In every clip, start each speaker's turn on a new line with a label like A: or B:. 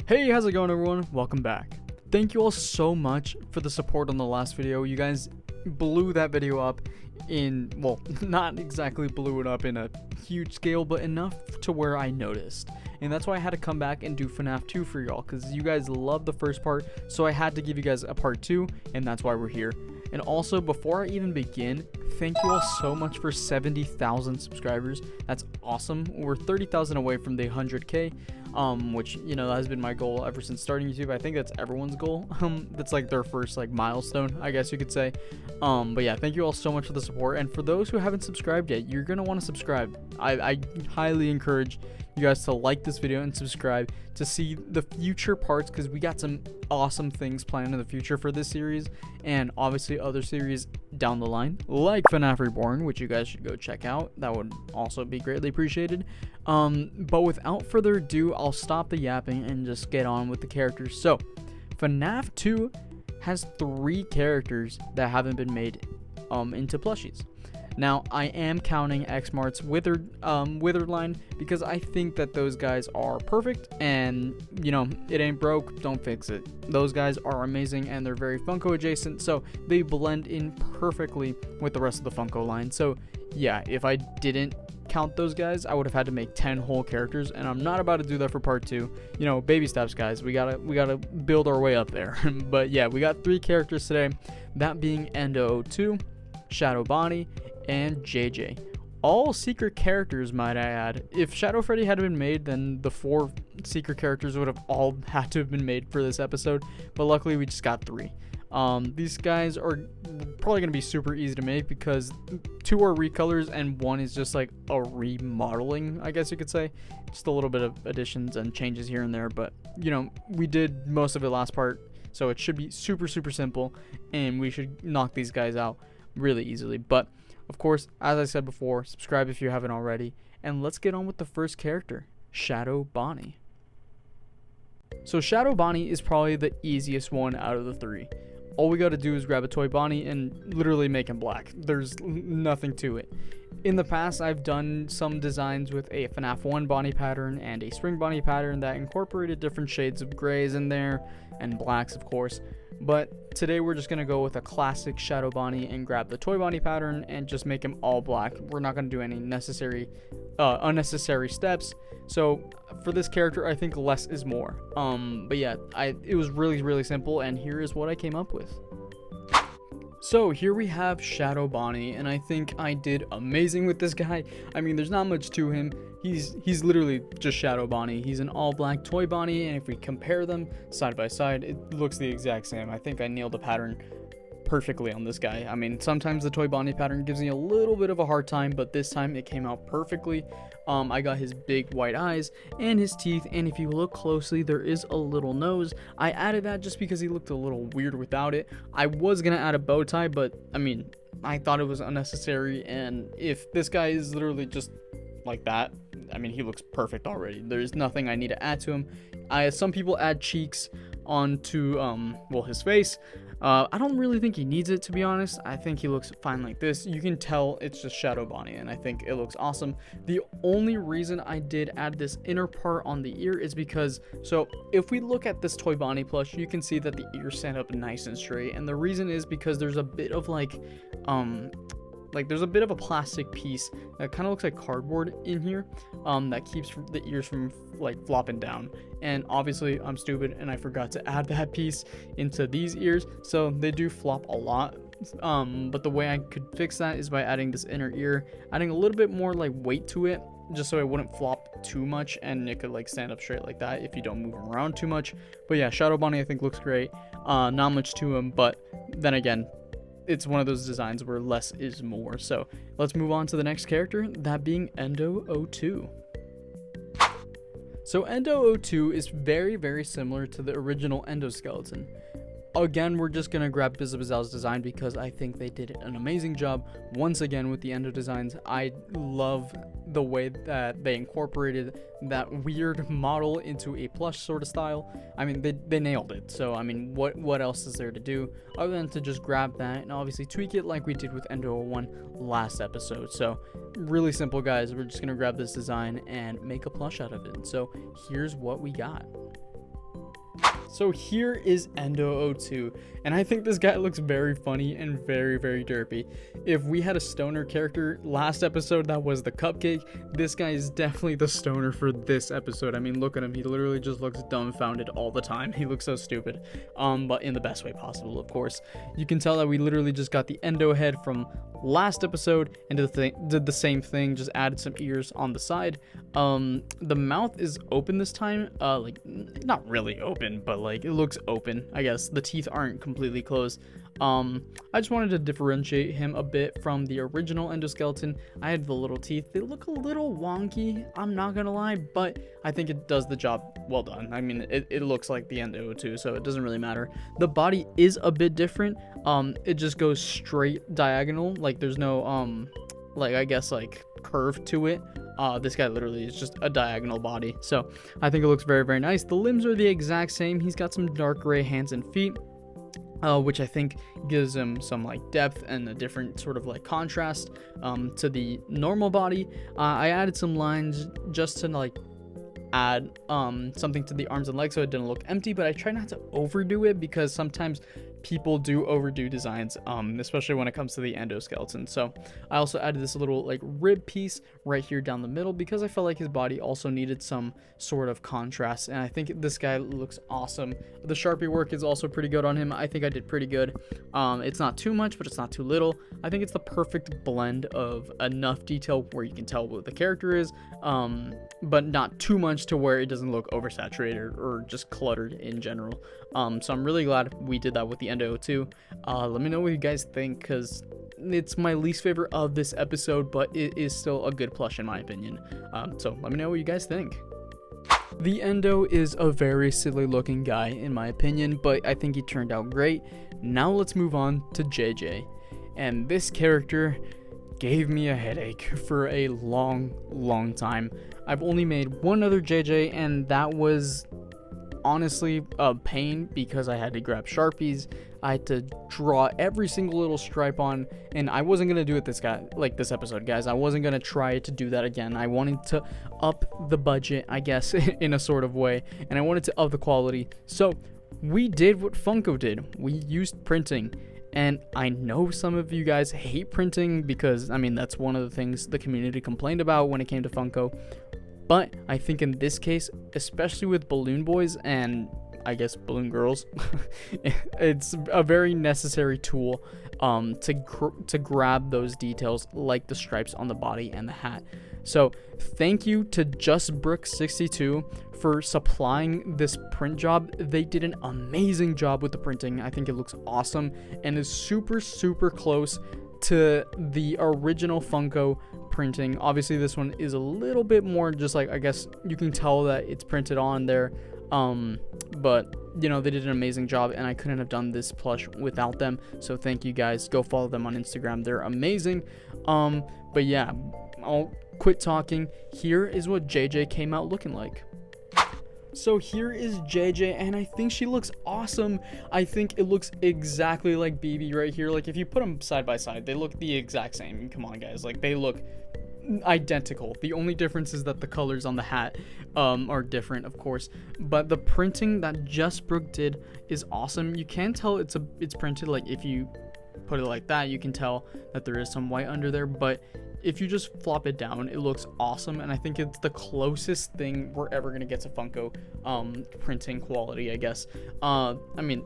A: Hey, how's it going everyone? Welcome back. Thank you all so much for the support on the last video. You guys blew that video up in, well, not exactly blew it up in a huge scale, but enough to where I noticed. And that's why I had to come back and do FNAF 2 for y'all, because you guys loved the first part, so I had to give you guys a part 2, and that's why we're here. And also, before I even begin, thank you all so much for 70,000 subscribers. That's awesome. We're 30,000 away from the 100K. Which, you know, that has been my goal ever since starting YouTube. I think that's everyone's goal. That's like their first like milestone, I guess you could say. But yeah, thank you all so much for the support. And for those who haven't subscribed yet, you're gonna want to subscribe. I highly encourage you guys to like this video and subscribe to see the future parts, because we got some awesome things planned in the future for this series, and obviously other series down the line, like FNAF Reborn, which you guys should go check out. That would also be greatly appreciated. But without further ado, I'll stop the yapping and just get on with the characters. So FNAF 2 has 3 characters that haven't been made into plushies. Now, I am counting Xmart's Withered line, because I think that those guys are perfect, and, you know, it ain't broke, don't fix it. Those guys are amazing, and they're very Funko adjacent, so they blend in perfectly with the rest of the Funko line. So, yeah, if I didn't count those guys, I would have had to make 10 whole characters, and I'm not about to do that for part 2. You know, baby steps, guys. We gotta build our way up there. But yeah, we got 3 characters today, that being Endo02, Shadow Bonnie, and JJ. All secret characters, might I add. If Shadow Freddy had been made, then the 4 secret characters would have all had to have been made for this episode, but luckily we just got 3. These guys are probably going to be super easy to make, because 2 are recolors and 1 is just like a remodeling, I guess you could say. Just a little bit of additions and changes here and there, but, you know, we did most of it last part, so it should be super simple, and we should knock these guys out really easily. But of course, as I said before, subscribe if you haven't already, and let's get on with the first character, Shadow Bonnie. So Shadow Bonnie is probably the easiest one out of the 3. All we gotta do is grab a toy Bonnie and literally make him black. There's nothing to it. In the past, I've done some designs with a FNAF 1 Bonnie pattern and a Spring Bonnie pattern that incorporated different shades of grays in there, and blacks of course. But today we're just gonna go with a classic Shadow Bonnie and grab the toy Bonnie pattern and just make him all black. We're not gonna do any unnecessary steps. So for this character, I think less is more. But yeah, it was really simple, and here is what I came up with. So here we have Shadow Bonnie, and I think I did amazing with this guy. I mean, there's not much to him. He's literally just Shadow Bonnie. He's an all black toy Bonnie, and if we compare them side by side, it looks the exact same. I think I nailed the pattern perfectly on this guy. I mean, sometimes the toy Bonnie pattern gives me a little bit of a hard time, but this time it came out perfectly. I got his big white eyes and his teeth, and if you look closely, there is a little nose. I added that just because he looked a little weird without it. I was gonna add a bow tie, but I mean, I thought it was unnecessary, and if this guy is literally just like that, I mean, he looks perfect already. There's nothing I need to add to him. Some people add cheeks onto well, his face. I don't really think he needs it, to be honest. I think he looks fine like this. You can tell it's just Shadow Bonnie, and I think it looks awesome. The only reason I did add this inner part on the ear is because, so if we look at this toy Bonnie plush, you can see that the ears stand up nice and straight, and the reason is because there's a bit of like there's a bit of a plastic piece that kind of looks like cardboard in here, that keeps the ears from like flopping down. And obviously I'm stupid and I forgot to add that piece into these ears, so they do flop a lot. But the way I could fix that is by adding this inner ear, adding a little bit more like weight to it, just so it wouldn't flop too much, and it could like stand up straight like that if you don't move him around too much. But yeah, Shadow Bonnie I think looks great. Not much to him, but then again, it's one of those designs where less is more. So let's move on to the next character, that being Endo02. So Endo02 is very similar to the original Endoskeleton. Again, we're just gonna grab Bizabazal's design because I think they did an amazing job once again with the Endo designs. I love the way that they incorporated that weird model into a plush sort of style. I mean, they nailed it. So I mean, what else is there to do other than to just grab that and obviously tweak it like we did with Endo 01 last episode. So really simple, guys. We're just gonna grab this design and make a plush out of it. So here's what we got. So here is Endo02, and I think this guy looks very funny and very, very derpy. If we had a stoner character last episode that was the cupcake, this guy is definitely the stoner for this episode. I mean, look at him. He literally just looks dumbfounded all the time. He looks so stupid, but in the best way possible, of course. You can tell that we literally just got the Endo head from last episode and did the same thing, just added some ears on the side. The mouth is open this time, like not really open, but like it looks open, I guess. The teeth aren't completely closed. I just wanted to differentiate him a bit from the original endoskeleton. I had the little teeth. They look a little wonky, I'm not gonna lie, but I think it does the job well done. I mean, it looks like the Endo too, so it doesn't really matter. The body is a bit different. It just goes straight diagonal, like there's no like I guess like curve to it. This guy literally is just a diagonal body, so I think it looks very, very nice. The limbs are the exact same. He's got some dark gray hands and feet, which I think gives him some like depth and a different sort of like contrast to the normal body. I added some lines just to like add something to the arms and legs so it didn't look empty, but I try not to overdo it because sometimes people do overdo designs, especially when it comes to the endoskeleton. So I also added this little like rib piece right here down the middle because I felt like his body also needed some sort of contrast, and I think this guy looks awesome. The Sharpie work is also pretty good on him. I think I did pretty good. It's not too much, but it's not too little. I think it's the perfect blend of enough detail where you can tell what the character is, but not too much to where it doesn't look oversaturated or just cluttered in general. So I'm really glad we did that with the Endo 2. Let me know what you guys think, because it's my least favorite of this episode, but it is still a good plush in my opinion. So let me know what you guys think. The Endo is a very silly looking guy in my opinion, but I think he turned out great. Now let's move on to JJ. And this character gave me a headache for a long time. I've only made one other JJ, and that was honestly a pain because I had to grab Sharpies. I had to draw every single little stripe on, and I wasn't gonna do it this episode, guys. I wasn't gonna try to do that again. I wanted to up the budget, I guess, in a sort of way, and I wanted to up the quality. So we did what Funko did. We used printing. And I know some of you guys hate printing because, I mean, that's one of the things the community complained about when it came to Funko. But I think in this case, especially with Balloon Boys and I guess Balloon Girls, it's a very necessary tool to grab those details like the stripes on the body and the hat. So thank you to JustBrook62 for supplying this print job. They did an amazing job with the printing. I think it looks awesome and is super close to the original Funko printing. Obviously this one is a little bit more just like, I guess you can tell that it's printed on there, but you know, they did an amazing job and I couldn't have done this plush without them. So thank you guys. Go follow them on Instagram, they're amazing. But yeah, I'll quit talking. Here is what JJ came out looking like. So here is JJ, and I think she looks awesome. I think it looks exactly like BB right here. Like if you put them side by side, they look the exact same. Come on guys, like they look identical. The only difference is that the colors on the hat are different, of course, but the printing that JustBrook did is awesome. You can tell it's printed, like if you put it like that, you can tell that there is some white under there, but if you just flop it down, it looks awesome, and I think it's the closest thing we're ever gonna get to Funko printing quality, I guess. I mean,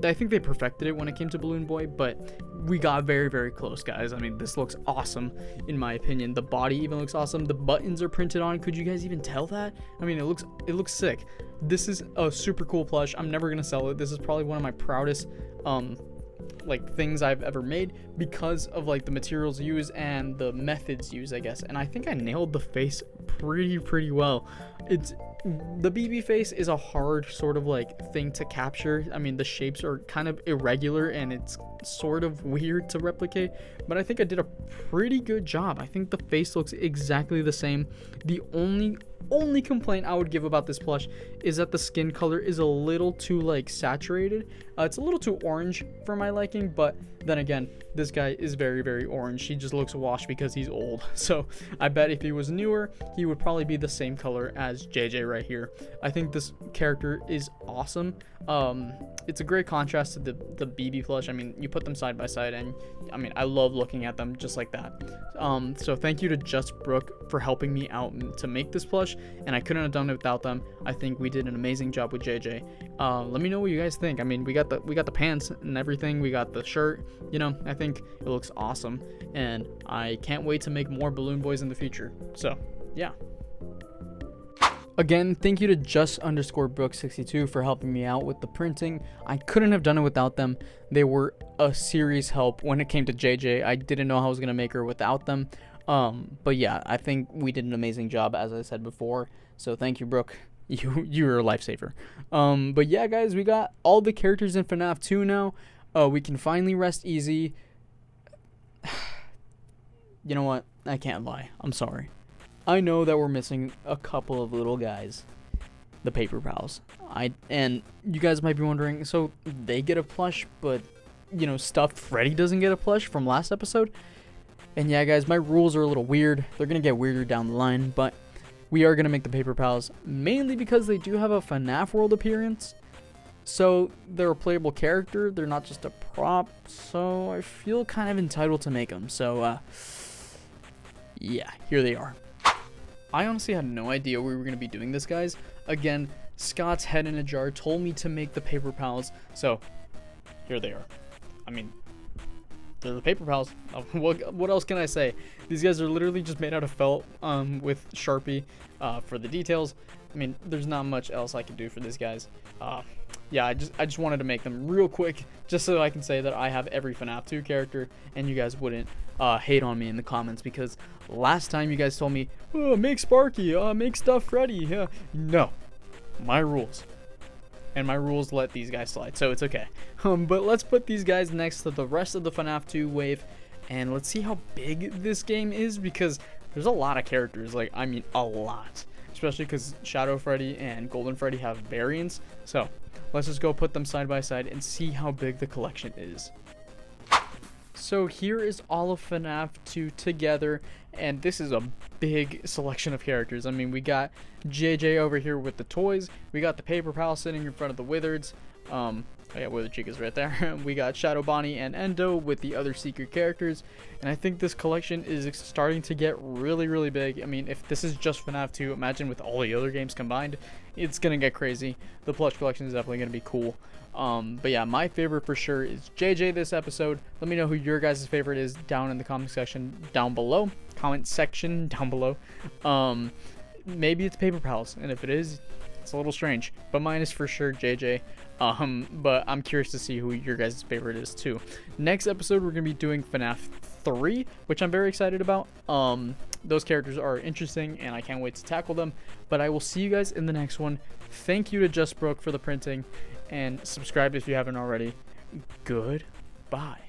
A: I think they perfected it when it came to Balloon Boy, but we got very close, guys. I mean, this looks awesome in my opinion. The body even looks awesome. The buttons are printed on. Could you guys even tell that? I mean, it looks sick. This is a super cool plush. I'm never gonna sell it. This is probably one of my proudest like things I've ever made because of like the materials used and the methods used, I guess. And I think I nailed the face pretty well. The BB face is a hard sort of like thing to capture. I mean, the shapes are kind of irregular and it's sort of weird to replicate, but I think I did a pretty good job. I think the face looks exactly the same. The only only complaint I would give about this plush is that the skin color is a little too like saturated. It's a little too orange for my liking, but then again, this guy is very, very orange. He just looks washed because he's old. So I bet if he was newer, he would probably be the same color as JJ right here. I think this character is awesome. It's a great contrast to the BB plush. I mean, you put them side by side, and I mean, I love looking at them just like that. So thank you to Just Brooke for helping me out to make this plush, and I couldn't have done it without them. I think we did an amazing job with JJ. Let me know what you guys think. I mean, we got the pants and everything. We got the shirt. You know, I think it looks awesome, and I can't wait to make more Balloon Boys in the future. So yeah. Again, thank you to just_Brooke62 for helping me out with the printing. I couldn't have done it without them. They were a serious help when it came to JJ. I didn't know how I was going to make her without them. But yeah, I think we did an amazing job, as I said before. So thank you, Brooke. You're a lifesaver. But yeah, guys, we got all the characters in FNAF 2 now. We can finally rest easy. You know what? I can't lie. I'm sorry. I know that we're missing a couple of little guys, the Paper Pals. And you guys might be wondering, so they get a plush, but you know, Stuffed Freddy doesn't get a plush from last episode? And yeah, guys, my rules are a little weird. They're gonna get weirder down the line, but we are gonna make the Paper Pals mainly because they do have a FNAF World appearance. So they're a playable character. They're not just a prop. So I feel kind of entitled to make them. So yeah, here they are. I honestly had no idea we were going to be doing this, guys. Again, Scott's head in a jar told me to make the Paper Pals, so here they are. I mean, they're the Paper Pals. What else can I say? These guys are literally just made out of felt with Sharpie for the details. I mean, there's not much else I can do for these guys. Yeah, I just wanted to make them real quick just so I can say that I have every FNAF 2 character and you guys wouldn't hate on me in the comments, because last time you guys told me, oh, make Sparky, make Stuffed Freddy. No, my rules. And my rules let these guys slide, so it's okay. But let's put these guys next to the rest of the FNAF 2 wave, and let's see how big this game is, because there's a lot of characters. Like, I mean, a lot. Especially because Shadow Freddy and Golden Freddy have variants. So let's just go put them side by side and see how big the collection is. So here is all of FNAF 2 together, and this is a big selection of characters. I mean, we got JJ over here with the toys. We got the Paper Pal sitting in front of the Wizards. Oh yeah, Wither Chica's right there. We got Shadow Bonnie and Endo with the other secret characters, and I think this collection is starting to get really, really big. I mean, if this is just FNAF 2, imagine with all the other games combined, it's gonna get crazy. The plush collection is definitely gonna be cool. But yeah, my favorite for sure is JJ this episode. Let me know who your guys' favorite is down in the comment section down below. Maybe it's Paper Pals, and if it is, it's a little strange, but mine is for sure JJ. But I'm curious to see who your guys' favorite is too. Next episode, we're gonna be doing FNAF 3, which I'm very excited about. Those characters are interesting, and I can't wait to tackle them. But I will see you guys in the next one. Thank you to Just Brooke for the printing, and subscribe if you haven't already. Goodbye.